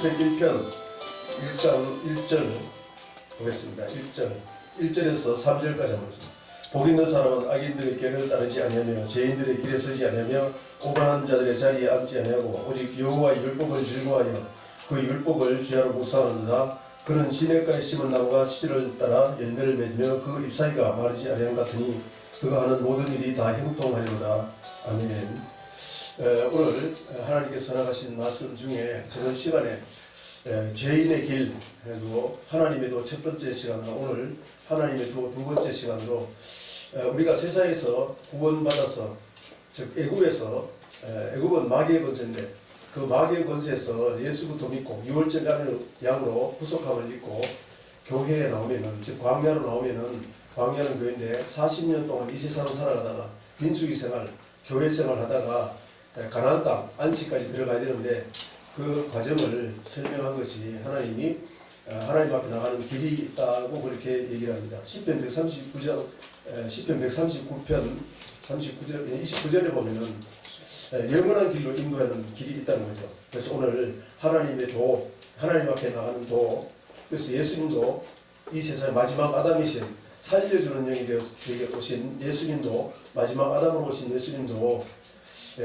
시편 1편 1장 1절 보겠습니다. 1절에서 3절까지 한번 보겠습니다. 복 있는 사람은 악인들의 길을 따르지 아니하며 죄인들의 길에 서지 아니하며 오만한 자들의 자리에 앉지 아니하고 오직 여호와의 율법을 즐거워하여 그 율법을 주야로 묵상하는도다. 그는 시냇가에 심은 나무가 씨를 따라 열매를 맺으며 그 잎사귀가 마르지 아니함 같으니 그가 하는 모든 일이 다 형통하리로다. 아멘. 오늘 하나님께서 나가신 말씀 중에 저번 시간에 죄인의 길, 그리고 하나님의 첫 번째 시간으로 오늘 하나님의 두 번째 시간으로 우리가 세상에서 구원받아서, 즉 애굽에서, 애굽은 마귀의 권세인데 그 마귀의 권세에서 예수부터 믿고 유월절 양으로 구속함을 입고 교회에 나오면은, 즉 광야로 나오면은, 광야는 교회인데 40년 동안 이 세상을 살아가다가 민수기 생활, 교회 생활 하다가 가나안 땅 안식까지 들어가야 되는데 그 과정을 설명한 것이 하나님이 하나님 앞에 나가는 길이 있다고 그렇게 얘기를 합니다. 시편 139편 39절 29절에 보면은 영원한 길로 인도하는 길이 있다는 거죠. 그래서 오늘 하나님의 도, 하나님 앞에 나가는 도, 그래서 예수님도 이 세상의 마지막 아담이신 살려주는 영이 되게 오신 예수님도, 마지막 아담으로 오신 예수님도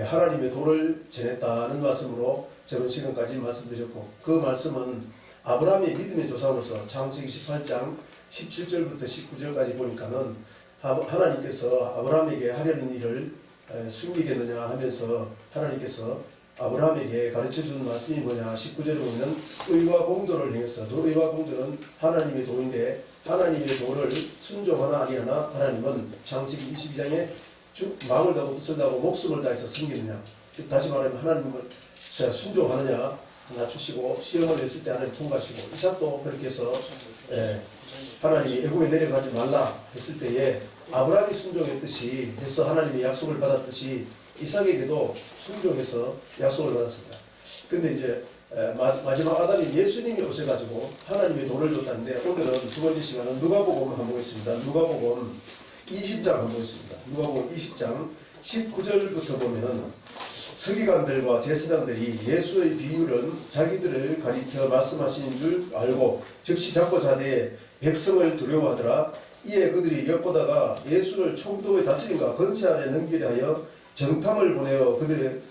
하나님의 도를 전했다는 말씀으로 저번 시간까지 말씀드렸고, 그 말씀은 아브라함의 믿음의 조상으로서 창세기 18장 17절부터 19절까지 보니까는 하나님께서 아브라함에게 하려는 일을 숨기겠느냐 하면서 하나님께서 아브라함에게 가르쳐준 말씀이 뭐냐, 19절에 보면 의와 공도를 행했어. 그 의와 공도는 하나님의 도인데 하나님의 도를 순종하나 아니하나 하나님은 창세기 22장에 마음을 다하고 뜻을 다하고 목숨을 다해서 섬기느냐, 즉 다시 말하면 하나님을 순종하느냐 낮추시고 시험을 했을 때 하나님 통과하시고, 이삭도 그렇게 해서 하나님이 애굽에 내려가지 말라 했을 때에 아브라함이 순종했듯이 해서 하나님의 약속을 받았듯이 이삭에게도 순종해서 약속을 받았습니다. 근데 이제 마지막 아담인 예수님이 오셔가지고 하나님의 도를 줬다는데, 오늘은 두 번째 시간은 누가복음 한번 보겠습니다. 누가복음 20장 한번 보겠습니다. 누가복음 20장 19절부터 보면 서기관들과 제사장들이 예수의 비유는 자기들을 가리켜 말씀하시는 줄 알고 즉시 잡고 자대에 백성을 두려워하더라. 이에 그들이 엿보다가 예수를 총독의 다스림과 권세 아래 넘기려 하여 정탐을 보내어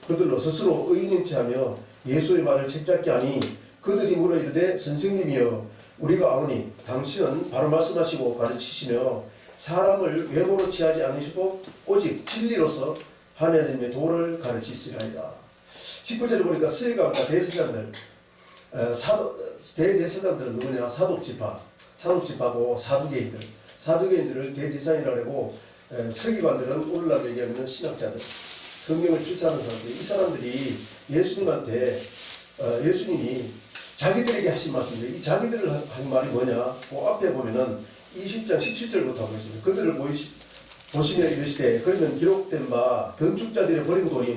그들로 스스로 의인인 체하며 예수의 말을 책잡게 하니, 그들이 물어 이르되 선생님이여 우리가 아오니 당신은 바로 말씀하시고 가르치시며 사람을 외모로 취하지 않으시고 오직 진리로서 하나님의 도를 가르치시리이다. 19절에 보니까 서기관과 대제사장들, 대제사장들은 누구냐? 사독지파고 사두개인들을 대제사장이라고 하고, 서기관들은 오늘날 얘기하면 신학자들, 성경을 필사하는 사람들. 이 사람들이 예수님한테 예수님이 자기들에게 하신 말씀인데, 이 자기들을 한 말이 뭐냐? 그 앞에 보면은 20장 17절부터 하겠습니다. 그들을 보시며 이르시되 그러면 기록된 바 건축자들의 버린 돌이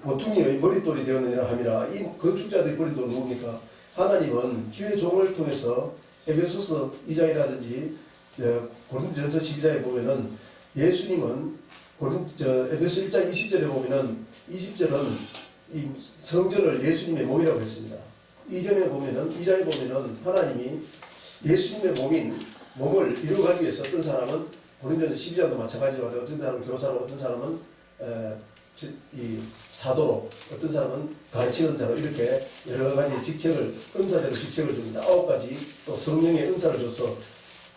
모퉁이의 머릿돌이 되었느니라 함이라. 이 건축자들이 버린 돌은 누굽니까? 하나님은 주의 종을 통해서 에베소서 2장이라든지 고린도전서 12장에 보면은 예수님은 에베소 1장 20절에 보면은 20절은 이 성전을 예수님의 몸이라고 했습니다. 2장에 보면은 하나님이 예수님의 몸을 이루어가기 위해서 어떤 사람은 고린도전서 12장도 마찬가지로 어떤 사람은 교사로, 어떤 사람은 이 사도로, 어떤 사람은 가르치는 자로, 이렇게 여러 가지 직책을, 은사대로 직책을 줍니다. 9가지 또 성령의 은사를 줘서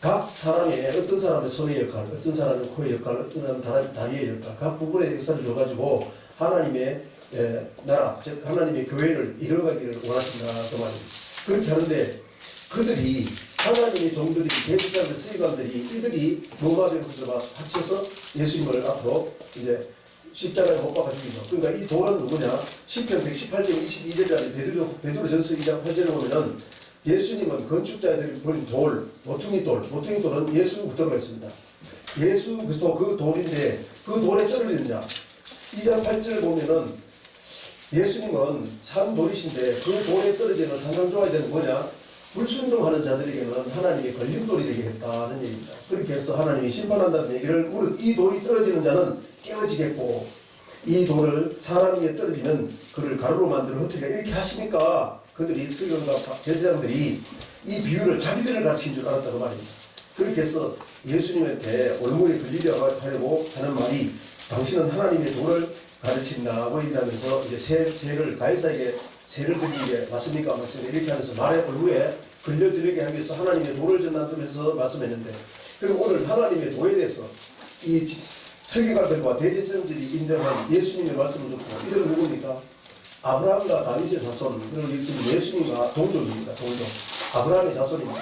각 사람의, 어떤 사람의 손의 역할, 어떤 사람의 코의 역할, 어떤 사람의 다리의 역할, 각 부분의 역사를 줘가지고 하나님의 나라, 즉 하나님의 교회를 이루어가기를 원하신다 그 말입니다. 그렇게 하는데 그들이, 하나님의 종들이, 대제사장들, 서기관들이, 이들이 로마적인 분들과 합쳐서 예수님을 앞으로 이제 십자가에 못 박아 죽이죠. 그러니까 이 돌은 누구냐? 시편 118장 22절까지 베드로전서 2장 8절에 보면은 예수님은 건축자들이 버린 돌, 모퉁이돌은 예수부터 들어가 있습니다. 예수부터 그 돌인데 그 돌에 떨어지는 자. 2장 8절을 보면은 예수님은 산 돌이신데 그 돌에 떨어지는 상당조화에 대한 뭐냐? 불순종하는 자들에게는 하나님의 걸림돌이 되겠다는 얘기입니다. 그렇게 해서 하나님이 심판한다는 얘기를, 이 돌이 떨어지는 자는 깨어지겠고 이 돌을 사람 위에 떨어지면 그를 가루로 만들어 흩으리라 이렇게 하시니까 그들이 서기관과 제사장들이 이 비유를 자기들을 가르친 줄 알았다고 말입니다. 그렇게 해서 예수님한테 올무에 걸리려 하려고 하는 말이 당신은 하나님의 돌을 가르친다고 얘기하면서 이제 세를 가이사에게 세를 드리게 맞습니까? 맞습니까? 이렇게 하면서 말의 올무에 걸려들게 하기 위해서 하나님의 돌을 전하면서 말씀했는데 그리고 오늘 하나님의 도에 대해서 이 서기관들과 대제사장들이 인정한 예수님의 말씀을 듣고 이들은 누굽니까? 아브라함과 다윗의 자손, 그리고 예수님과 동족입니다. 동족. 아브라함의 자손입니다.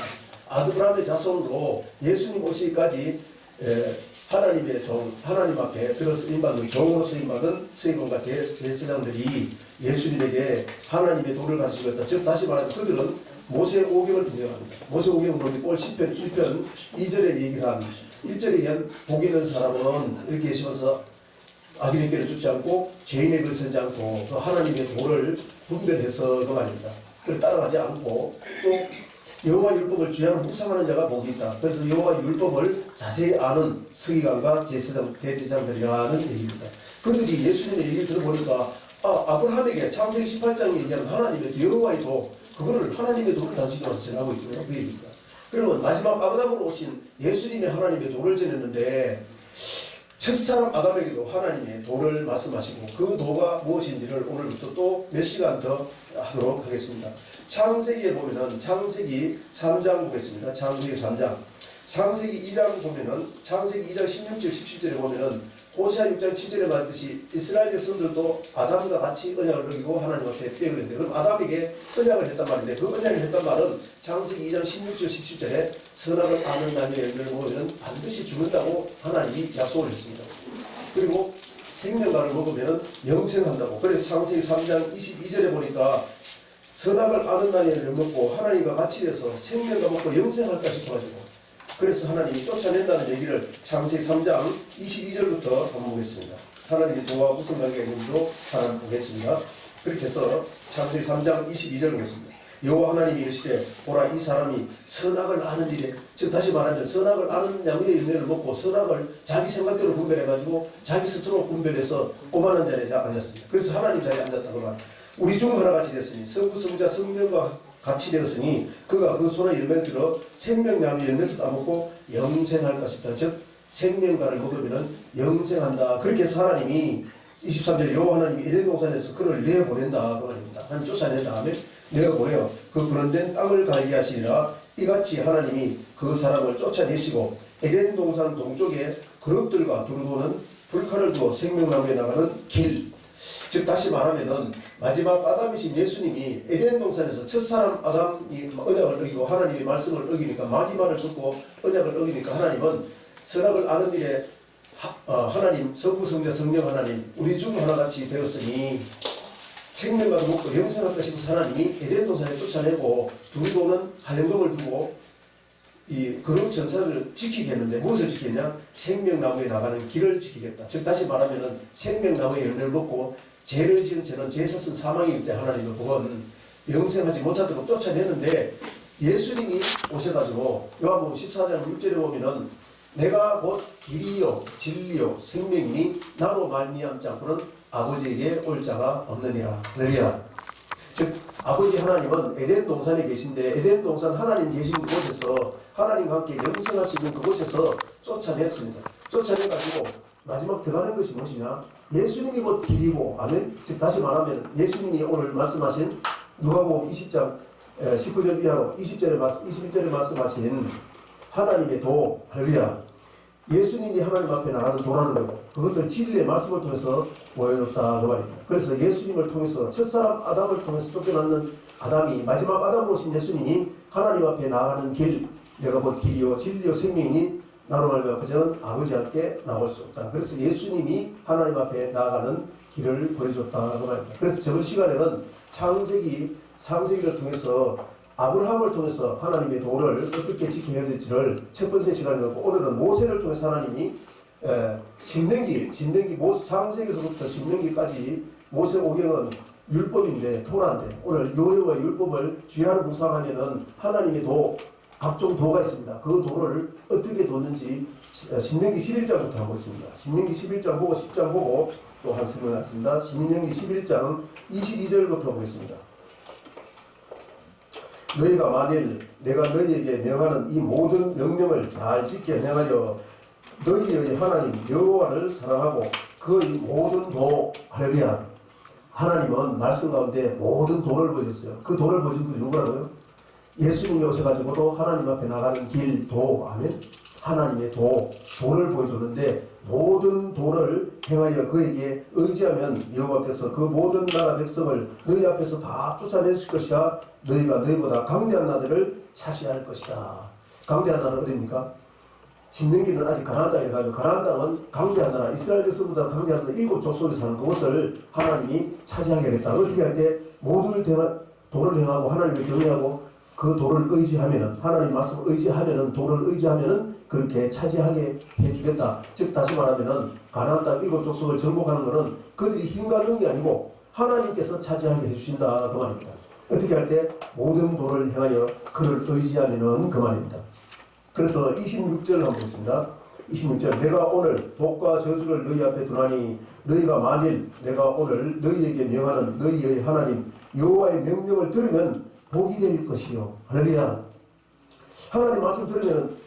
아브라함의 자손으로 예수님 오시기까지 하나님의 종, 하나님 앞에 들어서 임받는 종으로 쓰임받은 서기관과 대제사장들이 예수님에게 하나님의 도를 가르치고 있다. 즉 다시 말하면 그들은 모세 오경을 분석합니다. 모세 오경은 올 10편 1편 2절에 얘기를 합니다. 1절에 의한 복 있는 사람은 이렇게 계시면서 악인에게는 죽지 않고 죄인의 글을 쓰지 않고 그 하나님의 도를 분별해서 그 말입니다. 그걸 따라가지 않고 또 여호와 율법을 주야로 묵상하는 자가 복이 있다. 그래서 여호와 율법을 자세히 아는 서기관과 대제사장들이라는 얘기입니다. 그들이 예수님의 얘기를 들어보니까 아브라함에게 창세기 18장에 얘기하는 하나님의 여호와의 도 그거를 하나님의 도를 당신이 와서 전하고 있고요. 그 얘기입니다. 그러면 마지막 아브라함으로 오신 예수님의 하나님의 도를 전했는데 첫사람 아담에게도 하나님의 도를 말씀하시고 그 도가 무엇인지를 오늘부터 또 몇 시간 더 하도록 하겠습니다. 창세기에 보면은 창세기 3장 보겠습니다. 창세기 3장. 창세기 2장 보면은 창세기 2장 16절 17절에 보면은 호세아 6장 7절에 말했듯이 이스라엘 백성들도 아담과 같이 언약을 어기고 하나님 앞에 떼어그랬는데 그럼 아담에게 언약을 했단 말인데 그 언약을 했단 말은 창세기 2장 16절 17절에 선악을 아는 나무의 열매를 먹으면 반드시 죽는다고 하나님이 약속을 했습니다. 그리고 생명과를 먹으면 영생한다고. 그래서 창세기 3장 22절에 보니까 선악을 아는 나무의 열매를 먹고 하나님과 같이 돼서 생명과 먹고 영생할까 싶어가지고 그래서 하나님이 쫓아낸다는 얘기를 창세기 3장 22절부터 한번 보겠습니다. 하나님의 도와 무슨 관계가 있는지도 하나 보겠습니다. 그렇게 해서 창세기 3장 22절 보겠습니다. 여호와 하나님이 이르시되 보라 이 사람이 선악을 아는 일에 즉 다시 말하면 선악을 아는 나무의 열매를 먹고 선악을 자기 생각대로 분별해가지고 자기 스스로 분별해서 오만한 자리에 앉았습니다. 그래서 하나님 자리에 앉았다고 말. 우리 중 하나같이 됐으니 성부 성자 성령과 같이 되었으니 그가 그 손에 열매를 들어 생명나무의 열매를 따먹고 영생할 것이다. 즉 생명과를 먹으면 영생한다. 그렇게 해서 하나님이 23절 여호와 하나님이 에덴 동산에서 그를 내어보낸다 그 말입니다. 하나님 쫓아낸 다음에 내어보내어 그 그런된 땅을 갈게 하시리라. 이같이 하나님이 그 사람을 쫓아내시고 에덴 동산 동쪽에 그룹들과 두루도는 불칼을 두어 생명나무에 나가는 길. 즉 다시 말하면은 마지막 아담이신 예수님이 에덴 동산에서 첫사람 아담이 언약을 어기고 하나님의 말씀을 어기니까 마귀 말을 듣고 언약을 어기니까 하나님은 선악을 아는 일에 하나님 성부 성자 성령 하나님 우리 중 하나같이 되었으니 생명과도 먹고 영생할 것이고 하나님이 에덴 동산에 쫓아내고 두루도는 하령금을 두고 이 그룹 전사를 지키겠는데 무엇을 지키냐? 생명나무에 나가는 길을 지키겠다. 즉 다시 말하면은 생명나무의 열매를 먹고 죄를 지은 죄는 죄사선 사망이기 때문에 하나님의 복은 영생하지 못하도록 쫓아내는데 예수님이 오셔가지고 요한복음 14장 6절에 보면은 내가 곧 길이요 진리요 생명이니 나로 말미암지 않고는 아버지에게 올 자가 없느니라. 그러리라. 즉 아버지 하나님은 에덴 동산에 계신데 에덴 동산 하나님 계신 그곳에서 하나님과 함께 영생할 수 있는 그곳에서 쫓아냈습니다. 쫓아내가지고 마지막 들어가는 것이 무엇이냐? 예수님이 곧 길이고 아멘. 즉 다시 말하면 예수님이 오늘 말씀하신 누가복음 20장 19절 이하로 21절에 말씀하신 하나님의 도 할렐루야. 예수님이 하나님 앞에 나가는 도라는 거고 그것을 진리의 말씀을 통해서 보여줬다 그 말입니다. 그래서 예수님을 통해서 첫사람 아담을 통해서 쫓겨났는 아담이 마지막 아담으로 오신 예수님이 하나님 앞에 나가는 길 내가 곧 길이요 진리요 생명이니 나로 말미암아 그저는 아버지 함께 나올 수 없다. 그래서 예수님이 하나님 앞에 나아가는 길을 보여줬다 그 말입니다. 그래서 저번 시간에는 창세기를 통해서 아브라함을 통해서 하나님의 도를 어떻게 지켜야 될지를 첫 번째 시간에 놓고 오늘은 모세를 통해서 하나님이 창세기에서부터 신명기까지 모세 오경은 율법인데 토라인데 오늘 여호와 율법을 주야로 묵상하면은 하나님의 도 각종 도가 있습니다. 그 도를 어떻게 뒀는지 신명기 11장부터 한번 보겠습니다. 신명기 11장 보고 10장 보고 또 한 설명하겠습니다. 신명기 11장 22절부터 보겠습니다. 너희가 만일 내가 너희에게 명하는 이 모든 명령을 잘 지켜 행하여 너희의 하나님 여호와를 사랑하고 그의 모든 도, 할렐루야. 하나님은 말씀 가운데 모든 도를 보여줬어요. 그 도를 보여준 분이 누구라고요? 예수님이 오셔가지고도 하나님 앞에 나가는 길, 도, 아멘. 하나님의 도를 보여줬는데 모든 도를 행하여 그에게 의지하면 여호와께서 그 모든 나라 백성을 너희 앞에서 다 쫓아내실 것이야. 너희가 너희보다 강대한 나라를 차지할 것이다. 강대한 나라 어디입니까? 신명기는 아직 가나안 땅에 가지고 가나안 땅은 강대한 나라, 이스라엘 백성보다 강대한 나라 7족 속에 사는 그것을 하나님이 차지하게 됐다. 어떻게 할 때 모든 도를 행하고 하나님을 경외하고 그 도를 의지하면은, 하나님 말씀을 의지하면은, 도를 의지하면은 그렇게 차지하게 해주겠다. 즉 다시 말하면은 가나안 땅 7족 속을 정복하는 것은 그들이 힘과 능력이 아니고 하나님께서 차지하게 해주신다 그 말입니다. 어떻게 할 때 모든 도를 행하여 그를 의지하면은 그 말입니다. 그래서 26절 한번 보겠습니다. 26절 내가 오늘 복과 저주를 너희 앞에 두나니 너희가 만일 내가 오늘 너희에게 명하는 너희의 하나님 여호와의 명령을 들으면 복이 될 것이요. 할렐루야. 하나님 말씀 들으면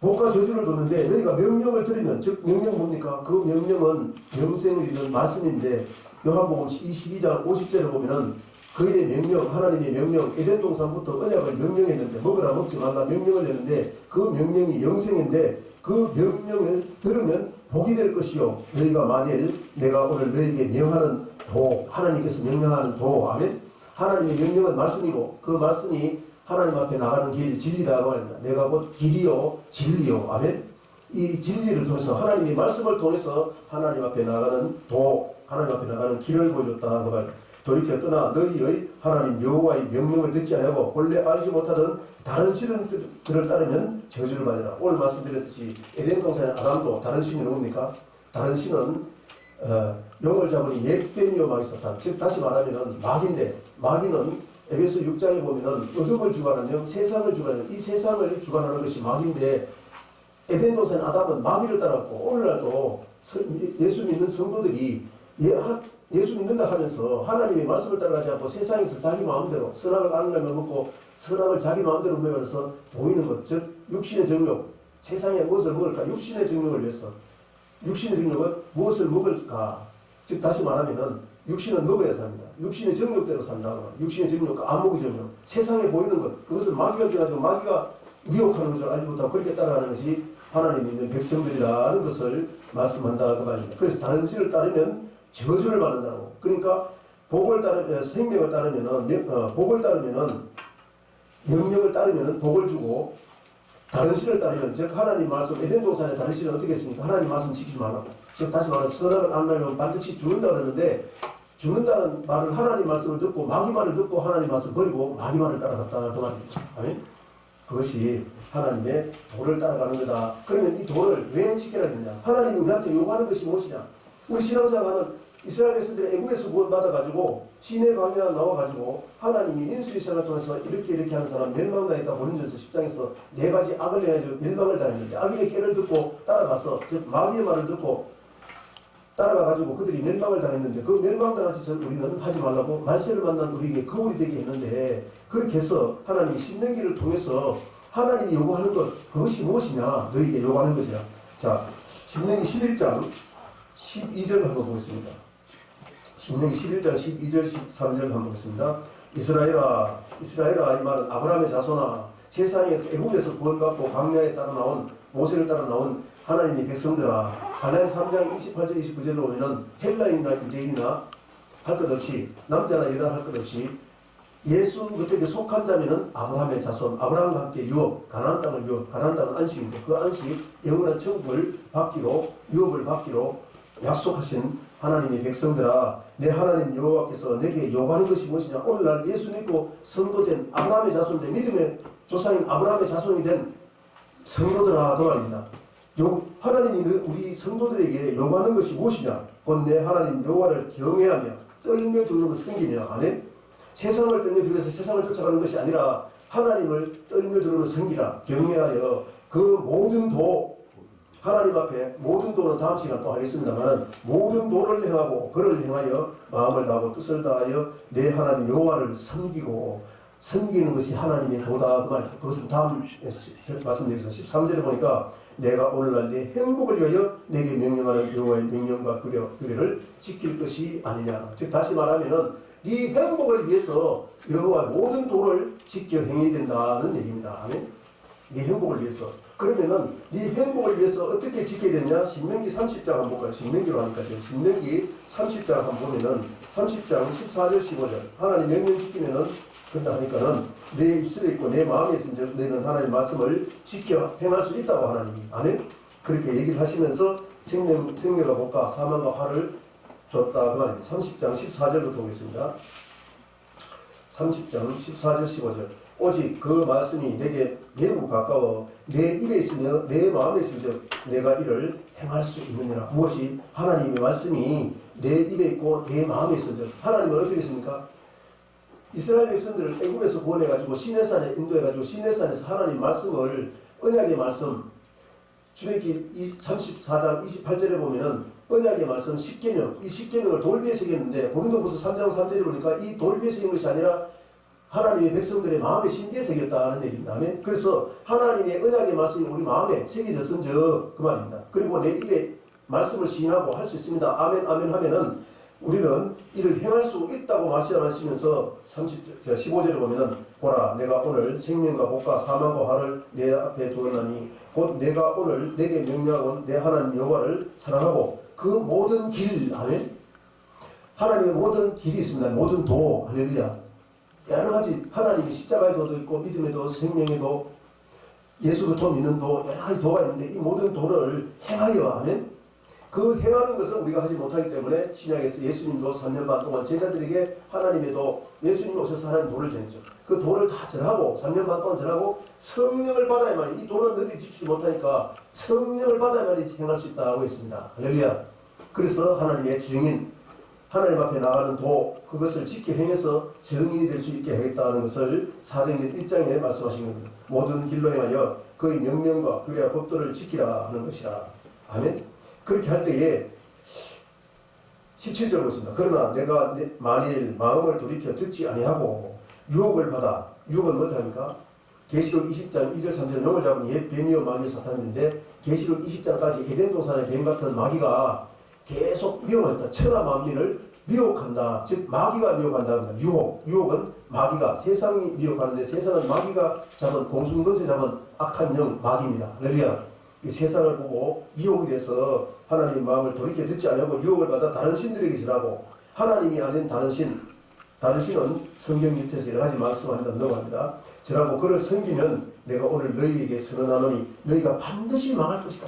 복과 저주를 뒀는데 너희가 명령을 들으면, 즉 명령 뭡니까? 그 명령은 영생을 이루는 말씀인데 요한복음 22장 50절에 보면은 그의 명령, 하나님의 명령, 에덴 동산부터 언약을 명령했는데 먹으라 먹지 말라 명령을 했는데 그 명령이 영생인데 그 명령을 들으면 복이 될 것이요. 너희가 만일 내가 오늘 너희에게 명하는 도, 하나님께서 명령하는 도, 아멘. 하나님의 명령은 말씀이고 그 말씀이 하나님 앞에 나가는 길, 진리다라고 합니다. 내가 곧 길이요 진리요, 아멘. 이 진리를 통해서 하나님의 말씀을 통해서 하나님 앞에 나가는 도, 하나님 앞에 나가는 길을 보여줬다 그 말입니다. 돌이켜 떠나 너희의 하나님 여호와의 명령을 듣지 아니하고 본래 알지 못하던 다른 신들을 따르면 저주를 받으라. 오늘 말씀드렸듯이 에덴 동산의 아담도 다른 신이 누굽니까? 다른 신은 용을 잡으니 옛뱀이요 마귀사탄. 즉 다시 말하면 마귀인데 마귀는 에베소 6장에 보면은 어둠을 주관하는 세상을 주관하는 이 세상을 주관하는 것이 마귀인데 에덴 동산의 아담은 마귀를 따랐고 오늘날도 예수 믿는 성도들이 예수 믿는다 하면서 하나님의 말씀을 따라가지 않고 세상에서 자기 마음대로 선악을 아는 걸 먹고 선악을 자기 마음대로 먹어서 보이는 것, 즉 육신의 정욕, 세상에 무엇을 먹을까? 육신의 정욕을 위해서. 육신의 정욕은 무엇을 먹을까? 즉 다시 말하면은 육신은 먹어야 삽니다. 육신의 정욕대로 산다. 육신의 정욕과 안목의 정욕, 세상에 보이는 것, 그것을 마귀가 줘가지고 마귀가 미혹하는 것을 알지 못하고 그렇게 따라가는 것이 하나님 믿는 백성들이라는 것을 말씀한다 그 말입니다. 그래서 다른 신을 따르면 저주를 받는다고. 그러니까 복을 따르면 생명을 따르면은 복을 따르면은 명령을 따르면은 복을 주고 다른 신을 따르면 즉 하나님 말씀 에덴 동산의 다른 신은 어떻게 했습니까? 하나님 말씀 지키지 말라고. 즉 다시 말하면 선악을 안 하면 반드시 죽는다 그러는데 죽는다는 말은 하나님 말씀을 듣고 마귀 말을 듣고 하나님 말씀 버리고 마귀 말을 따라갔다 그 말입니다. 아멘. 그것이 하나님의 도를 따라가는 거다. 그러면 이 도를 왜 지켜야 되느냐? 하나님이 우리한테 요구하는 것이 무엇이냐? 우리 신앙생활은 이스라엘 백성들이 애국에서 구원받아가지고 시내 광야 나와가지고 하나님이 인수의 시간을 통해서 이렇게 하는 사람 멸망당했다. 고린도전서 10장에서 4가지 악을 해가지고 멸망을 당했는데 악인의 깨를 듣고 따라가서 즉 마귀의 말을 듣고 따라가가지고 그들이 멸망을 당했는데 그 멸망당한 짓을 우리는 하지 말라고 말세를 만난 우리에게 거울이 되게 했는데 그렇게 해서 하나님이 신명기를 통해서 하나님이 요구하는 것 그것이 무엇이냐? 너희에게 요구하는 것이야. 자, 신명기 11장 12절 한번 보겠습니다. 신명기 11장 12절 13절 한번 보겠습니다. 이스라엘아 이 말은 아브라함의 자손아 세상에서 애국에서 구원받고 광야에 따라 나온 모세를 따라 나온 하나님의 백성들아 갈라디아 3장 28절 29절로 보면은 헬라인이나 유대인이나 할 것 없이 남자나 여자나 할 것 없이 예수 그때에 속한 자면은 아브라함의 자손 아브라함과 함께 유업 가나안 땅을 유업 가나안 땅은 안식인데 그 안식 영원한 천국을 받기로 유업을 받기로 약속하신 하나님의 백성들아 내 하나님 여호와께서 내게 요구하는 것이 무엇이냐? 오늘날 예수 믿고 성도된 아브라함의 자손된 믿음의 조상인 아브라함의 자손이 된 성도들아 그 말입니다. 하나님이 우리 성도들에게 요구하는 것이 무엇이냐? 곧 내 하나님 여호와를 경외하며 떨며 두르고 섬기며 아멘. 세상을 떨며 두르면서 세상을 쫓아가는 것이 아니라 하나님을 떨며 두르고 섬기라 경외하여 그 모든 도 하나님 앞에 모든 도는 다음 시간 또 하겠습니다만 모든 도를 행하고 그를 행하여 마음을 다하고 뜻을 다하여 내 하나님 여호와를 섬기는 것이 하나님의 도다. 그 말입니다. 그것은 다음 말씀드리겠습니다. 13절에 보니까 내가 오늘날 내 행복을 위하여 내게 명령하는 여호와의 명령과 규례를 지킬 것이 아니냐. 즉 다시 말하면은 네 행복을 위해서 여호와 모든 도를 지켜 행해야 된다는 얘기입니다. 아멘. 네 행복을 위해서. 그러면은 네 행복을 위해서 어떻게 지켜야 되냐? 신명기 30장 한번 볼까요? 신명기로 하니까요. 신명기 30장 한번 보면은 30장 14절 15절 하나님 명령 지키면은 그런다 하니까는 내 입술에 있고 내 마음에 있은 즉 너희는 하나님의 말씀을 지켜 행할 수 있다고 하나님이 아멘. 그렇게 얘기를 하시면서 생명과 복과 사망과 화를 줬다 그 말입니다. 30장 14절부터 보겠습니다. 30장 14절 15절 오직 그 말씀이 내게 매우 가까워 내 입에 있으며 내 마음에 있은즉 내가 이를 행할 수 있느니라. 무엇이? 하나님의 말씀이 내 입에 있고 내 마음에 있은즉 하나님은 어떻게 했습니까? 이스라엘 백성들을 애굽에서 구원해가지고 시내산에 인도해가지고 시내산에서 하나님 말씀을 언약의 말씀 출애굽기 34장 28절에 보면은 언약의 말씀 10계명 이 10계명을 돌비에 새겼는데 고린도후서 3장 3절에 보니까 이 돌비에 새긴 것이 아니라 하나님의 백성들의 마음에 심기에 새겼다는 얘기입니다. 그래서 하나님의 언약의 말씀이 우리 마음에 새겨졌은즉 그 말입니다. 그리고 내 입에 말씀을 시인하고 할 수 있습니다. 아멘 아멘 하면은 우리는 이를 행할 수 있다고 말씀하시면서 15절에 보면은 보라 내가 오늘 생명과 복과 사망과 화를 내 앞에 두었나니 곧 내가 오늘 내게 명령한 내 하나님 여호와를 사랑하고 그 모든 길 아멘 하나님의 모든 길이 있습니다. 모든 도 할렐루야 여러 가지 하나님이 십자가의 도도 있고 믿음의 도 생명의 도 예수 그리스도 믿는 도 여러 가지 도가 있는데 이 모든 도를 행하여 아멘 그 행하는 것은 우리가 하지 못하기 때문에 신약에서 예수님도 3년 반 동안 제자들에게 하나님의 도, 예수님 오셔서 하나님 도를 전했죠. 그 도를 다 전하고 3년 반 동안 전하고 성령을 받아야만 이 도는 너희들이 지키지 못하니까 성령을 받아야만 행할 수 있다고 했습니다. 할렐루야. 그래서 하나님의 증인, 하나님 앞에 나가는 도, 그것을 지켜 행해서 증인이 될 수 있게 하겠다는 것을 사도행전 1장에 말씀하신 겁니다. 모든 길로 행하여 그의 명령과 규례와 법도를 지키라 하는 것이라. 아멘. 그렇게 할 때에 17절 보겠습니다. 그러나 내가 만일 마음을 돌이켜 듣지 아니하고 유혹을 받아 유혹은 못합니까? 계시록 20장 2절 3절 용을 잡은 옛 뱀이요 마귀 사탄인데 계시록 20장까지 에덴 동산의 뱀 같은 마귀가 계속 미혹했다. 천하 만민을 미혹한다. 즉 마귀가 미혹한다. 유혹은 마귀가 세상이 미혹하는데 세상은 마귀가 잡은 공순건세 잡은 악한 영 마귀입니다. 할렐루야. 이 세상을 보고 미혹이 돼서 하나님의 마음을 돌이켜 듣지 않고 유혹을 받아 다른 신들에게 절하고 하나님이 아닌 다른 신은 성경 유체에서 여러 가지 말씀합니다. 넘어갑니다. 절하고 그를 섬기면 내가 오늘 너희에게 선언하노니 너희가 반드시 망할 것이다.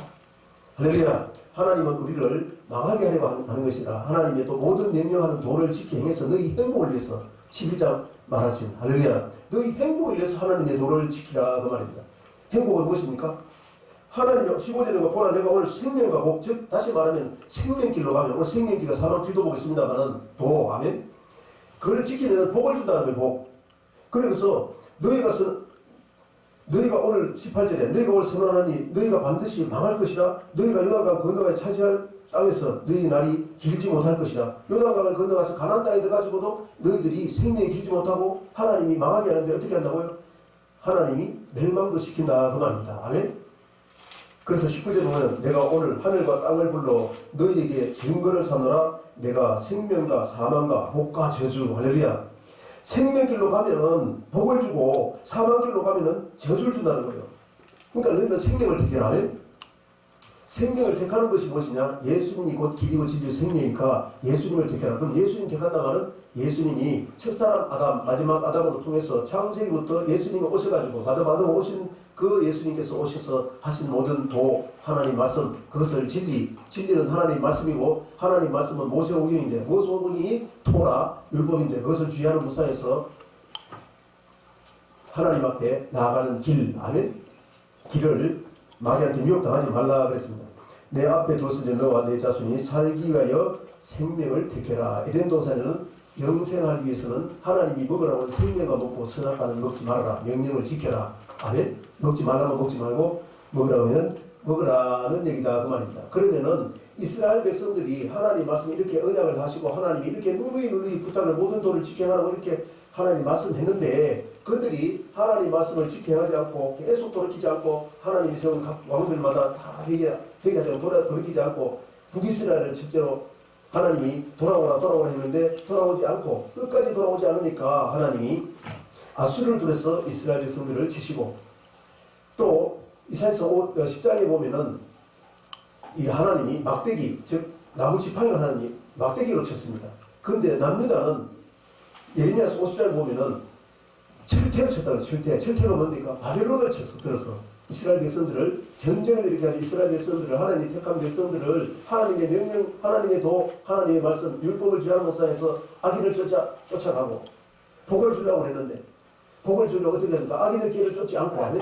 할렐루야. 하나님은 우리를 망하게 하려고 하는 것이다. 하나님의 또 모든 명령하는 도를 지켜 행해서 너희 행복을 위해서 11장 말하신 할렐루야. 너희 행복을 위해서 하나님의 도를 지키라 그 말입니다. 행복은 무엇입니까? 하나님 15절에 보라 내가 오늘 생명과 복, 즉 다시 말하면 생명길로 가면 오늘 생명길과 사망길도 보겠습니다만은 도 아멘. 그걸 지키면 복을 준다는 거예요. 복. 그래서 너희가 오늘 18절에 너희가 오늘 선언하니 너희가 반드시 망할 것이라. 너희가 요단강 건너가에 차지할 땅에서 너희 날이 길지 못할 것이라. 요단강을 건너가서 가나안 땅에 들어가지고도 너희들이 생명이 길지 못하고 하나님이 망하게 하는데 어떻게 한다고요? 하나님이 멸망도 시킨다 그 말입니다. 아멘. 그래서 19절에 보면 내가 오늘 하늘과 땅을 불러 너희에게 증거를 삼노라. 내가 생명과 사망과 복과 저주 할렐루야. 생명길로 가면은 복을 주고 사망길로 가면은 저주를 준다는 거예요. 그러니까 너희는 생명을 택해라. 생명을 택하는 것이 무엇이냐? 예수님이 곧 길이고 진리고 생명이니까 예수님을 택해라. 그럼 예수님 택한다 말은 예수님이 첫사람 아담 마지막 아담으로 통해서 창세기부터 예수님이 오셔가지고 아담 오신 그 예수님께서 오셔서 하신 모든 도 하나님 말씀 그것을 진리는 하나님 말씀이고 하나님 말씀은 모세오경인데 모세오경이 토라 율법인데 그것을 주의하는 무사에서 하나님 앞에 나아가는 길 아멘 길을 마귀한테 미혹당하지 말라 그랬습니다. 내 앞에 두었으니 너와 내 자손이 살기 위하여 생명을 택해라. 에덴 동산에는 영생하기 위해서는 하나님이 먹으라고 생명과 먹고 선악과는 먹지 말아라. 명령을 지켜라. 아멘. 먹지 말라면 먹지 말고 먹으라고 하면 먹으라는 얘기다 그 말입니다. 그러면은 이스라엘 백성들이 하나님 말씀에 이렇게 언약을 하시고 하나님이 이렇게 누누이 부탁을 모든 도를 지켜하라고 이렇게 하나님 말씀했는데 그들이 하나님 말씀을 지켜하지 않고 계속 돌이키지 않고 하나님이 세운 각 왕들마다 다 회개하지 않고 돌이키지 않고 북이스라엘을 첫째로 하나님이 돌아오라 했는데 돌아오지 않고 끝까지 돌아오지 않으니까 하나님이 아수르를 통해서 이스라엘 백성들을 치시고 또 이사야서 10장에 보면은 이 하나님이 막대기 즉 나무 지팡이를 하나님이 막대기로 쳤습니다. 그런데 남유다는 예레미야서 50장에 보면은 철퇴를 쳤다고 해요. 철퇴가 뭡니까? 바벨론을 쳤어. 들어서 이스라엘 백성들을 전쟁을 일으켜서 이스라엘 백성들을 하나님이 택한 백성들을 하나님의 명령, 하나님의 도, 하나님의 말씀, 율법을 지하는 못사에서 악인을 쫓아가고 복을 주려고 했는데 복을 주려고 어떻게 합니까? 악인의 길을 쫓지 않고 하면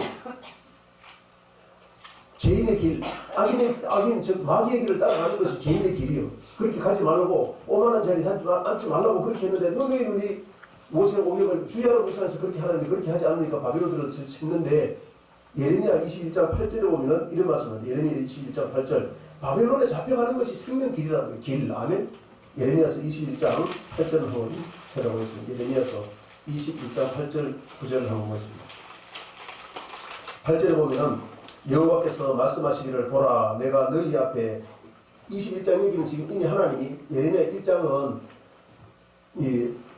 죄인의 길, 악인 즉 마귀의 길을 따라가는 것이 죄인의 길이요. 그렇게 가지 말고 오만한 자리 앉지 말라고 그렇게 했는데 눈이 모세 오경을 주야로 묵상해서 그렇게 하는데 그렇게 하지 않으니까 바벨론들을 쳤는데 예레미야 21장 8절에 보면 이런 말씀을 예레미야 21장 8절 바벨론에 잡혀가는 것이 생명 길이라는 거예요. 길. 아멘. 예레미야서 21장 8절을 한번 찾아보겠습니다. 예레미야서 21장 8절 9절을 한번 보겠습니다. 8절에 보면 여호와께서 말씀하시기를 보라 내가 너희 앞에 21장 얘기는 지금 이미 하나님이 예레미야 1장은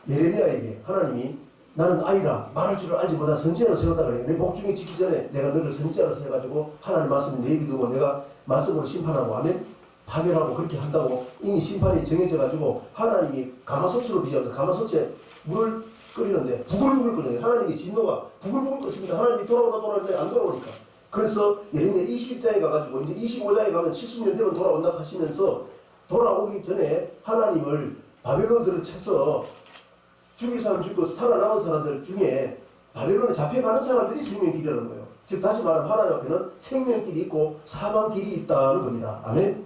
예레미야에게 하나님이 나는 아이라 말할 줄을 알지 못한 선지자로 세웠다 그래요. 내 복중이 지기 전에 내가 너를 선지자로 세워가지고 하나님 말씀을 내게 두고 내가 말씀으로 심판하고 하면 파멸하고 그렇게 한다고 이미 심판이 정해져가지고 하나님이 가마솥으로 비유하면서 가마솥에 물을 끓이는데 부글부글 끓여요. 하나님이 진노가 부글부글 끓습니다. 하나님이 돌아오는데 안 돌아오니까. 그래서 예레미야 21장에 가가지고 이제 25장에 가면 70년 되면 돌아온다 하시면서 돌아오기 전에 하나님을 바벨론들을 쳐서 죽일 사람 죽고 살아남은 사람들 중에 바벨론에 잡혀가는 사람들이 생명길이라는 거예요. 즉 다시 말하면 하나님 앞에는 생명길이 있고 사망길이 있다는 겁니다. 아멘.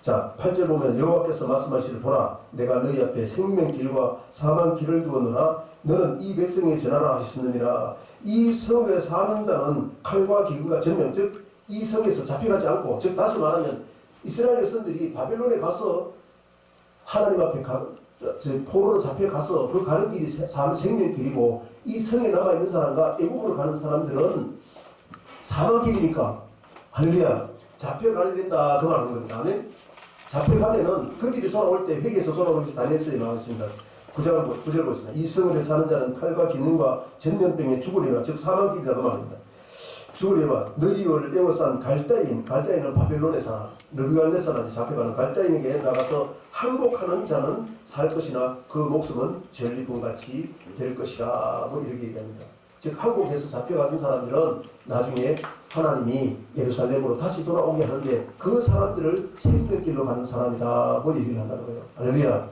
자 8절 보면 여호와께서 말씀하시기를 보라 내가 너희 앞에 생명길과 사망길을 두었노라 너는 이 백성에 전하라 하셨느니라. 이 성에 사는 자는 칼과 기근과 전면 즉 이 성에서 잡혀가지 않고 즉 다시 말하면 이스라엘 백성들이 바벨론에 가서 하나님 앞에 포로로 잡혀가서 그 가는 길이 생명길이고 이 성에 남아있는 사람과 애국으로 가는 사람들은 사망길이니까 할렐루야 잡혀가야 된다 그 말하는 겁니다. 아멘. 잡혀가면은 그 길이 돌아올 때 회개해서 돌아오는 다니엘서에 나와 있습니다. 9절 보겠습니다. 이 성읍에 사는 자는 칼과 기능과 전염병에 죽으리라 즉 사망길이라고 말합니다. 죽으리라 너희를 에워싼 갈대인은 바벨론에 사나 느부갓네살한테 잡혀가는 갈대인에게 나가서 항복하는 자는 살 것이나 그 목숨은 전리품같이 될 것이라 뭐 이렇게 얘기합니다. 즉 항복해서 잡혀가는 사람들은 나중에 하나님이 예루살렘으로 다시 돌아오게 하는데 그 사람들을 생명길로 가는 사람이다 뭐 얘기를 한다는 거예요. 할렐루야.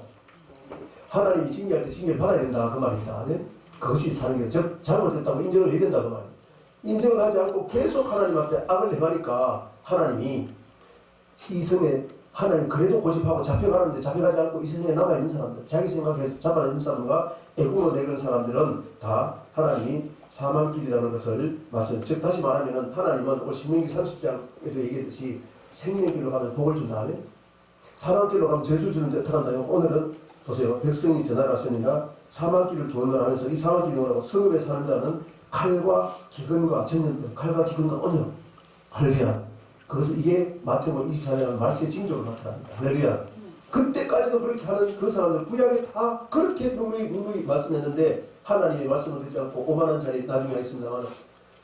하나님이 징계할 때 징계를 받아야 된다 그 말입니다. 네? 그것이 사는 게 즉 잘못했다고 인정을 해야 된다 그 말입니다. 인정을 하지 않고 계속 하나님 앞에 악을 행하니까 하나님이 이 성에 하나님 그래도 고집하고 잡혀가는데 잡혀가지 않고 이 성에 남아있는 사람들 자기 생각해서 잡아내는 사람과 애국으로 내는 사람들은 다 하나님이 사망길이라는 것을 말씀해요. 즉 다시 말하면 하나님은 오늘 신명기 30장에도 얘기했듯이 생명길로 가면 복을 준다며 사망길로 가면 죄를 주는데 어떻게 한다요? 오늘은 보세요. 백성이 전하라 하시니까 사망길을 두었노라 하면서 이 사망길이 뭐라고 성읍에 사는 자는 칼과 기근과 전염병, 칼과 기근과 언역. 할렐루야. 그것을 이게 마태복음 24장 말씀의 징조로 나타납니다. 할렐루야. 그때까지도 그렇게 하는 그 사람들 구약에 다 그렇게 누누이 말씀했는데 하나님의 말씀을 듣지 않고 오만한 자리에 나중에 하겠습니다만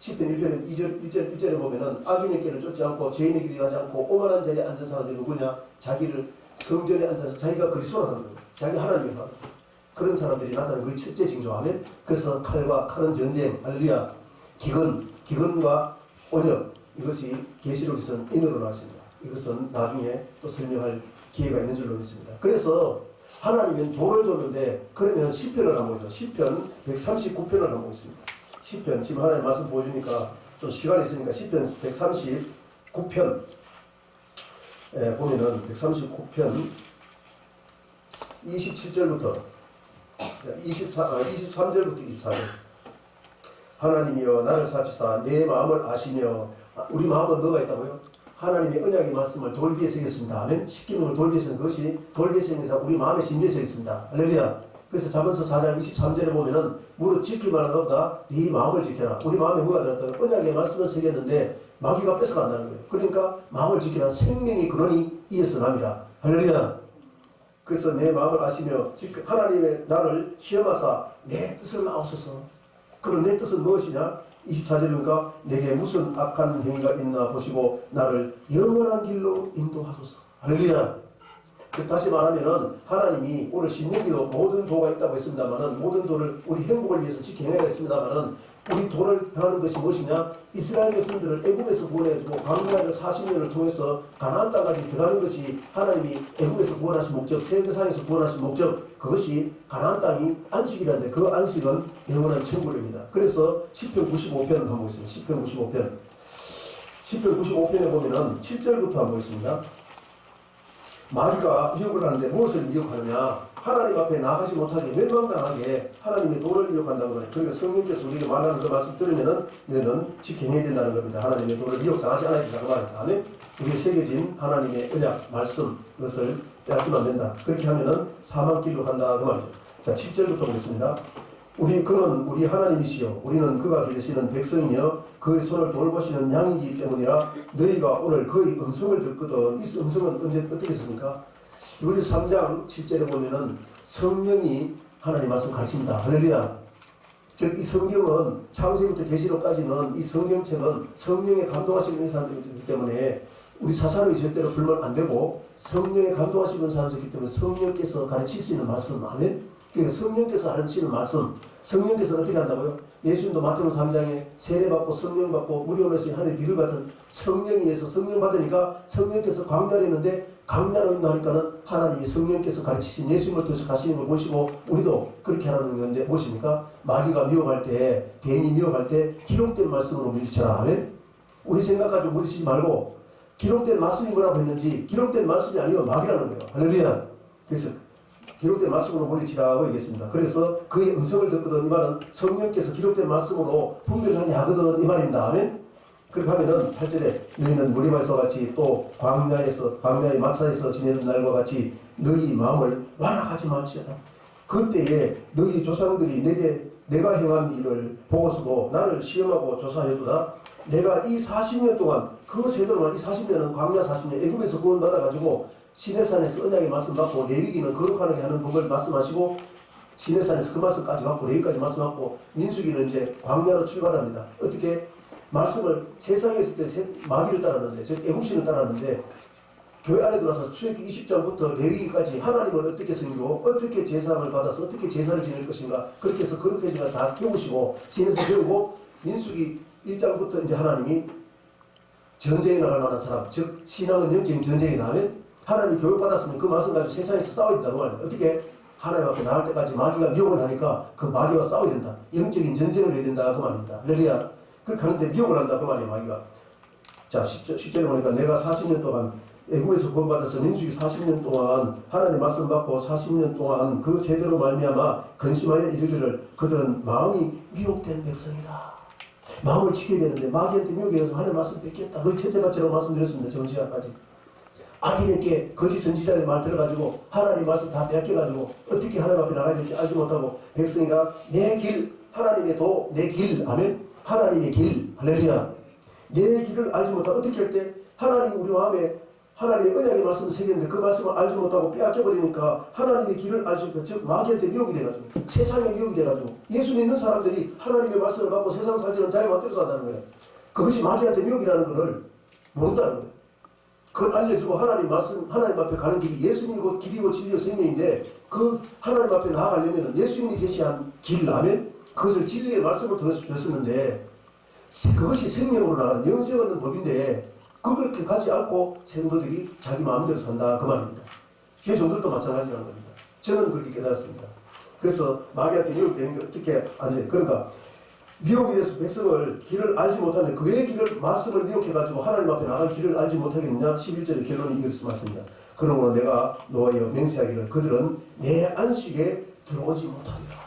10편 1절에 보면은 악인의 길을 쫓지 않고 죄인의 길을 가지 않고 오만한 자리에 앉은 사람들이 누구냐? 자기를 성전에 앉아서 자기가 그리스도라는 거예요. 자기 하나님을 하는 거예요. 그런 사람들이 나타나는 그 첫째 징조하면 그래서 칼은 전쟁, 할렐루야, 기근과 온역 이것이 계시록에서는 인으로 나왔습니다. 이것은 나중에 또 설명할 기회가 있는 줄로 믿습니다. 그래서 하나님은 도를 줬는데 그러면 시편을 한번 보죠. 시편 139편을 한번 보겠습니다. 시편 지금 하나님 말씀 보여주니까 좀 시간이 있으니까 시편 139편 보면은 139편 27절부터 23절부터 24절 하나님이여 나를 살피사 내 마음을 아시며 우리 마음은 뭐가 있다고요? 하나님의 언약의 말씀을 돌 위에 새겼습니다. 아멘. 십계명을 돌 위에 새긴 것이 돌 위에 새긴 사 우리 마음의 심지에 새겼습니다. 할렐루야. 그래서 잠언서 4장 23절에 보면은 무릇 지키만 하는 것보다 네 마음을 지켜라. 우리 마음에 뭐가 들었다? 언약의 말씀을 새겼는데 마귀가 뺏어간다는 거예요. 그러니까 마음을 지키라. 생명의 근원이 이에서 납니다. 할렐루야. 그래서 내 마음을 아시며 하나님의 나를 시험하사 내 뜻을 아옵소서. 그럼 내 뜻은 무엇이냐? 24절이니까 내게 무슨 악한 행위가 있나 보시고 나를 영원한 길로 인도하소서. 할렐루야. 다시 말하면은 하나님이 오늘 신명기도 모든 도가 있다고 했습니다만은 모든 도를 우리 행복을 위해서 지켜내야 했습니다만은 우리 도를 행하는 것이 무엇이냐? 이스라엘 백성들을 애굽에서 구원해주고 광야를 40년을 통해서 가나안 땅까지 들어가는 것이 하나님이 애굽에서 구원하신 목적, 세계상에서 구원하신 목적, 그것이 가나안 땅이 안식이라는데 그 안식은 영원한 천국입니다. 그래서 시편 95편 한번 보겠습니다. 시편 95편. 시편 95편에 보면은 7절부터 한번 보겠습니다. 마귀가 유혹을 하는데 무엇을 유혹하느냐? 하나님 앞에 나가지 못하게 멸망당하게 하나님의 도를 유혹한다고 그래요. 그러니까 성령께서 우리에게 말하는 그 말씀 들으면은 너는 지켜내야 된다는 겁니다. 하나님의 도를 유혹당하지 않아야 된다고 말합니다. 아멘. 우리에 새겨진 하나님의 언약 말씀 그것을 빼앗기면 안 된다. 그렇게 하면은 사망길로 간다 그 말이죠. 자 7절부터 보겠습니다. 그는 우리 하나님이시여 우리는 그가 기르시는 백성이며 그의 손을 돌보시는 양이기 때문이라. 너희가 오늘 그의 음성을 듣거든. 이 음성은 언제 어떻게 했습니까? 우리 3장 7절에 보면은 성령이 하나님 말씀 가르칩니다. 할렐루야. 즉 이 성경은 창세기부터 계시록까지는 이 성경책은 성령의 감동하시는 은사이기 때문에 우리 사사로이 절대로 불면 안 되고 성령의 감동하시는 은사이기 때문에 성령께서 가르칠 수 있는 말씀. 아멘. 그러니까 성령께서 가르치는 말씀, 성령께서 어떻게 한다고요? 예수님도 마태복음 3장에 세례받고 성령 받고 무료로서 하늘 비를 같은 성령님에서 성령 받으니까 성령께서 광야를 했는데 광야로 인도하니까는 하나님이 성령께서 가르치신 예수님을 통해서 가시는 걸 보시고 우리도 그렇게 하라는 건데 무엇입니까? 마귀가 미혹할 때, 뱀이 미혹할 때 기록된 말씀으로 물리쳐라. 아멘? 우리 생각 가지고 물리치지 말고 기록된 말씀이 뭐라고 했는지 기록된 말씀이 아니면 마귀라는 거예요. 할렐루야. 그래서 기록된 말씀으로 물리치라고 얘기했습니다. 그래서 그의 음성을 듣거든 이 말은 성령께서 기록된 말씀으로 분별하게 하거든 이 말입니다. 아멘. 그렇게 하면은 8절에 너희는 무리말과 같이 또 광야의 마차에서 지내던 날과 같이 너희 마음을 완악하지 말지어다. 그때에 너희 조상들이 내가 행한 일을 보고서도 나를 시험하고 조사해도다. 내가 이 40년 동안 그 제도로 이 40년은 광야 40년 애굽에서 구원받아가지고 시내산에서 언약의 말씀 받고 레위기는 거룩하게 하는 법을 말씀하시고 시내산에서 그 말씀까지 받고 레위까지 말씀하고 민수기는 이제 광야로 출발합니다. 어떻게 말씀을 세상에 있을 때 마귀를 따랐는데 애국신을 따랐는데 교회 안에 들어와서 출애굽기 20장부터 레위기까지 하나님을 어떻게 섬기고 어떻게 제사함을 받아서 어떻게 제사를 지낼 것인가 그렇게 해서 거룩해지가 다 배우시고 시내에서 배우고 민수기 1장부터 이제 하나님이 전쟁에 나갈 만한 사람 즉 신앙은 영적인 전쟁에 나면 하나님 교육받았으면 그 말씀 가지고 세상에서 싸워야 된다고 말합니다. 어떻게? 하나님 앞에 나갈 때까지 마귀가 미혹을 하니까 그 마귀와 싸워야 된다. 영적인 전쟁을 해야 된다. 그 말입니다. 할렐루야. 그렇게 하는데 미혹을 한다. 그 말이에요. 마귀가. 자 10절에 보니까 내가 40년 동안 애국에서 구원받아서 민수기 40년 동안 하나님 말씀 받고 40년 동안 그 세대로 말미암아 근심하여 이르기를 그들은 마음이 미혹된 백성이다. 마음을 지켜야 되는데 마귀한테 미혹해서 하나님 말씀 뺏겼다. 너희 첫째같이라고 말씀드렸습니다. 전 시간까지. 악인에게 거짓 선지자의 말 들어가지고 하나님 말씀 다 빼앗겨가지고 어떻게 하나님 앞에 나가야 될지 알지 못하고 백성이가 내 길 하나님의 도 내 길 아멘 하나님의 길 할렐루야 내 길을 알지 못하고 어떻게 할 때 하나님이 우리 마음에 하나님의 언약의 말씀을 새겼는데 그 말씀을 알지 못하고 빼앗겨버리니까 하나님의 길을 알지 못하고 즉 마귀한테 미혹이 돼가지고 세상에 미혹이 돼가지고 예수 믿는 사람들이 하나님의 말씀을 갖고 세상 살지는 자기 마음대로 산다는 거예요. 그것이 마귀한테 미혹이라는 것을 모른다는 거예요. 그걸 알려주고 하나님 말씀, 하나님 앞에 가는 길이 예수님이 곧 길이고 진리고 생명인데 그 하나님 앞에 나아가려면 예수님이 제시한 길, 아멘? 그것을 진리의 말씀을 통해서 주셨는데 그것이 생명으로 나가는 영생 얻는 법인데 그렇게 가지 않고 성도들이 자기 마음대로 산다 그 말입니다. 주의 종들도 마찬가지라는 겁니다. 저는 그렇게 깨달았습니다. 그래서 마귀한테 미혹되는 게 어떻게 안 돼요. 그러니까 미혹에 대해서 백성을 길을 알지 못하는데 그의 길을 말씀을 미혹해가지고 하나님 앞에 나갈 길을 알지 못하겠느냐 11절의 결론이 이것을 말씀입니다. 그러므로 내가 너희여 맹세하기를 그들은 내 안식에 들어오지 못하리라.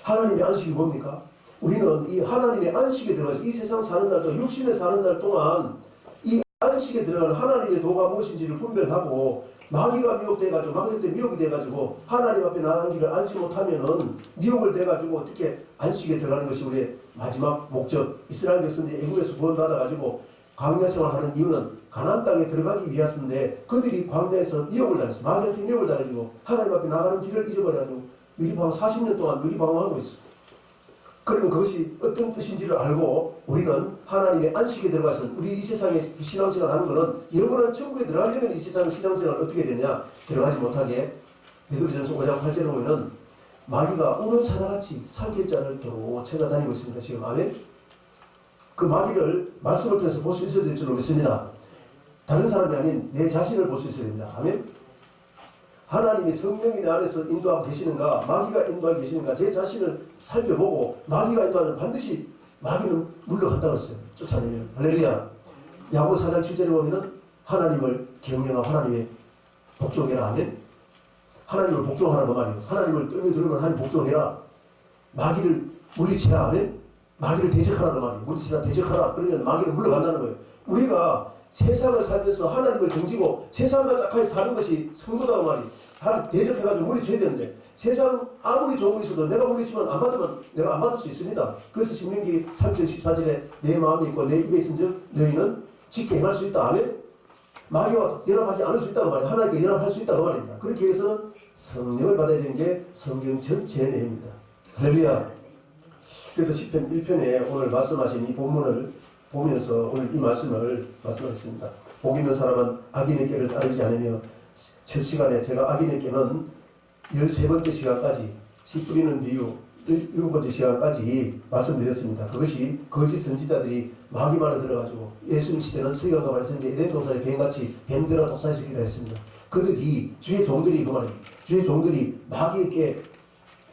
하나님의 안식이 뭡니까? 우리는 이 하나님의 안식에 들어가서 이 세상 사는 날 동안 육신에 사는 날 동안 이 안식에 들어가는 하나님의 도가 무엇인지를 분별하고 마귀가 미혹돼가지고 마귀 때 미혹이 돼가지고 하나님 앞에 나가는 길을 알지 못하면은 미혹을 돼가지고 어떻게 안식에 들어가는 것이 우리의 마지막 목적. 이스라엘 백성들이 애국에서 구원받아가지고 광야 생활하는 이유는 가나안 땅에 들어가기 위해서인데 그들이 광야에서 미혹을 당했어. 마귀한테 미혹을 당해가지고 하나님 앞에 나가는 길을 잊어버려가지고 유리방황 40년 동안 유리방황하고 있어. 그러면 그것이 어떤 뜻인지를 알고 우리는 하나님의 안식에 들어가서 우리 이 세상에 신앙생활 하는 것은 영원한 천국에 들어가려면 이 세상 신앙생활 어떻게 되냐? 들어가지 못하게 베드로전서 5장 8절에 보면은 마귀가 우는 사자같이 삼킬자를 도로 찾아다니고 있습니다. 지금 아멘? 그 마귀를 말씀을 통해서 볼 수 있어야 될 줄로 믿습니다. 다른 사람이 아닌 내 자신을 볼 수 있어야 됩니다. 아멘? 하나님이 성령이 내 안에서 인도하고 계시는가 마귀가 인도하고 계시는가 제 자신을 살펴보고 마귀가 인도하면 반드시 마귀는 물러간다고 했어요. 쫓아내면. 할렐루야. 야고 4장 7절에 보면은 하나님을 경영하고 하나님의 복종해라. 아멘. 하나님을 복종하라 그 말이에요. 하나님을 떨며 들으면 하나님 복종해라. 마귀를 물리치라. 아멘. 마귀를 대적하라 그 말이에요. 물리치라 대적하라. 그러면 마귀는 물러간다는 거예요. 우리가 세상을 살면서 하나님을 등지고 세상과 짝하게 사는 것이 성도다 그 말이에요. 하나님 대적해가지고 물리쳐야 되는데 세상 아무리 좋은 거 있어도 내가 물리치면 안 받으면 내가 안 받을 수 있습니다. 그래서 신명기 3장 14절에 내 마음이 있고 내 입에 있은즉 너희는 지켜 행할 수 있다. 아멘. 마귀와 연합하지 않을 수 있다고 말이에요. 하나님과 연합할 수 있다고 말입니다. 그렇기 위해서는 성령을 받아야 되는 게 성경 전체의 내용입니다. 할렐루야. 그래서 시편 1편에 오늘 말씀하신 이 본문을 보면서 오늘 이 말씀을 말씀하겠습니다. 복 있는 사람은 악인의 길을 따르지 않으며 첫 시간에 제가 악인의 길은 13번째 시간까지 씨 뿌리는 비유 7번째 시간까지 말씀드렸습니다. 그것이 거짓 선지자들이 마귀 말에 들어가지고 예수님 시대는 서기관과 말씀인데 에덴 동산에 뱀같이 뱀들아 독사시키라 했습니다. 그들이 주의 종들이 그 말입니다. 주의 종들이 마귀의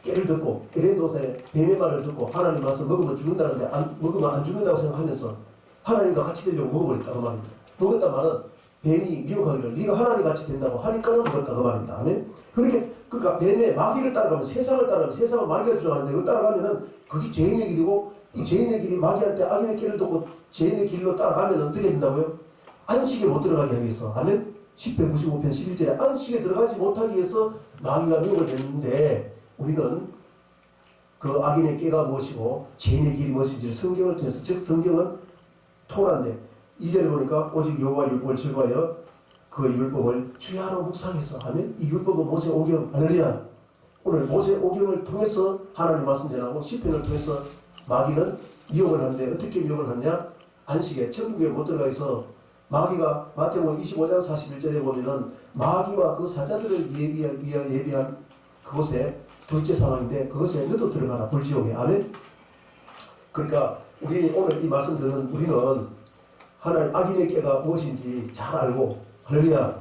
깨를 듣고 에덴 동산에 뱀의 말을 듣고 하나님 말씀 먹으면 죽는다는데 먹으면 안 죽는다고 생각하면서 하나님과 같이 되려고 먹어버렸다 그 말입니다. 먹었다 말은 뱀이 미혹하기를 네가 하나님 같이 된다고 하니까는 먹었다 그 말입니다. 아멘. 그러니까 뱀의 마귀를 따라가면 세상을 따라가면 세상은 마귀가 주장하는데 그걸 따라가면은 그게 죄인의 길이고 이 죄인의 길이 마귀한테 악인의 길을 듣고 죄인의 길로 따라가면 어떻게 된다고요? 안식에 못 들어가게 하기 위해서. 아멘. 10편 95편 11절에 안식에 들어가지 못하기 위해서 마귀가 미혹을 했는데 우리는 그 악인의 깨가 무엇이고 죄인의 길이 무엇인지를 성경을 통해서 즉 성경은 토라인데 2절에 보니까 오직 여호와 율법을 즐거워하여 그 율법을 주야로 묵상해서 하면 이 율법은 모세 오경 할렐루야. 오늘 모세 오경을 통해서 하나님 말씀 전하고 시편을 통해서 마귀는 미혹을 하는데 어떻게 미혹을 하느냐? 안식에 천국에 못 들어가서 마귀가 마태복음 25장 41절에 보면은 마귀와 그 사자들을 예비한 그곳에 둘째 상황인데 그것에 너도 들어가라 불지옥에. 아멘. 그러니까 우리 오늘 이 말씀 듣는 우리는 하나님 악인의 깨가 무엇인지 잘 알고 할렐루야.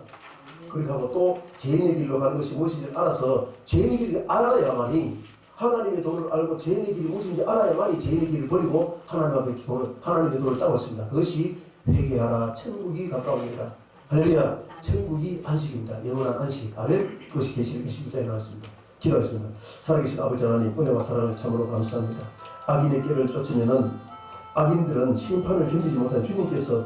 그렇게 하고 또 죄인의 길로 가는 것이 무엇인지 알아서 죄인의 길을 알아야만이 하나님의 도를 알고 죄인의 길이 무엇인지 알아야만이 죄인의 길을 버리고 하나님 앞에 하나님의 도를 따고 있습니다. 그것이 회개하라 천국이 가까우니라. 할렐루야. 천국이 안식입니다. 영원한 안식. 아멘. 그것이 계시록 21장에 나왔습니다. 기도하겠습니다. 살아계신 아버지 하나님 은혜와 사랑을 참으로 감사합니다. 악인의 깨를 쫓으면은 악인들은 심판을 견디지 못한 주님께서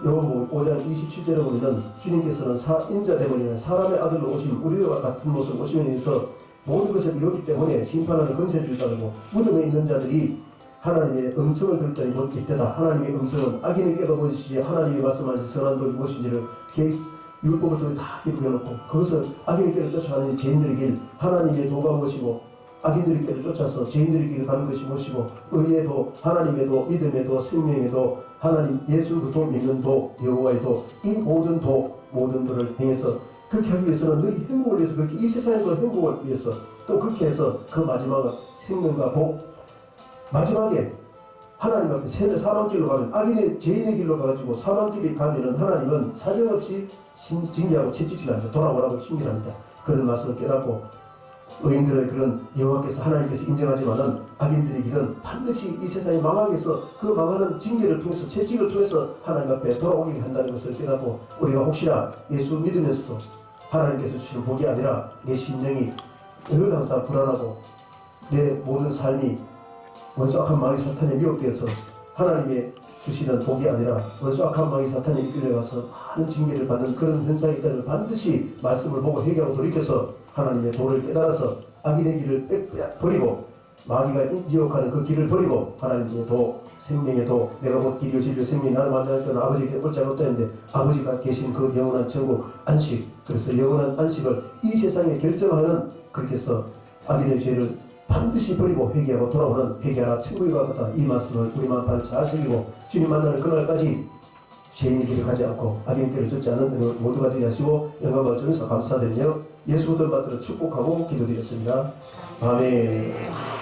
요한복음 5장 27절에 보면 주님께서는 인자되머니 사람의 아들로 오신 우리와 같은 모습 오시면서 모든 것을 이루기 때문에 심판하는 권세를 주시다고 무덤에 있는 자들이 하나님의 음성을 들을 때니 곧 이때다. 하나님의 음성은 악인의 깨가 무엇이지 하나님이 말씀하신 선한 법이 무엇인지를 율법을 통해 다 기록해놓고 그것을 악인의 깨를 쫓아가는 죄인들의 길 하나님의 도가 무엇이고 악인들의 길을 쫓아서 죄인들의 길을 가는 것이 무엇이고 의의 도, 하나님의 도, 믿음의 도, 생명의 도, 하나님 예수 그도 믿는 도, 여호와의 도, 이 모든 도, 모든 도를 행해서 그렇게 하기 위해서는 너희 행복을 위해서 그렇게 이 세상에서 행복을 위해서 또 그렇게 해서 그 마지막은 생명과 복 마지막에 하나님 앞에 사망길로 가면 악인의 죄인의 길로 가가지고 사망길에 가면은 하나님은 사정없이 징계하고 채찍질 합니다. 돌아오라고 징계합니다. 그런 말씀을 깨닫고 의인들의 그런 여호와께서 하나님께서 인정하지만은 악인들의 길은 반드시 이 세상에 망하게 해서 그 망하는 징계를 통해서 채찍을 통해서 하나님 앞에 돌아오게 한다는 것을 깨닫고 우리가 혹시나 예수 믿으면서도 하나님께서 주시는 복이 아니라 내 심령이 늘 항상 불안하고 내 모든 삶이 원수 악한 마귀 사탄에 미혹되어서 하나님의 주시는 복이 아니라 어서 악한 마귀 사탄에 이끌려가서 많은 징계를 받는 그런 현상이 있다는 반드시 말씀을 보고 회개하고 돌이켜서 하나님의 도를 깨달아서 악인의 길을 버리고 마귀가 유혹하는 그 길을 버리고 하나님의 도, 생명의 도, 내가 곧 길이요 진리요 생명이 나를 만나던 아버지께 올 자가 없다 했는데 아버지가 계신 그 영원한 천국 안식, 그래서 영원한 안식을 이 세상에 결정하는, 그렇게 해서 악인의 죄를 반드시 버리고 회개하고 돌아오는 회개하라 천국에 가겠다, 이 말씀을 우리 마음판에 잘 새기고 주님 만나는 그날까지 죄인의 길을 가지 않고 악인의 길을 쫓지 않는 은혜를 모두가 되게 하시고 영광을 주면서 감사드리며 예수 들 받들어 축복하고 기도드렸습니다. 아멘.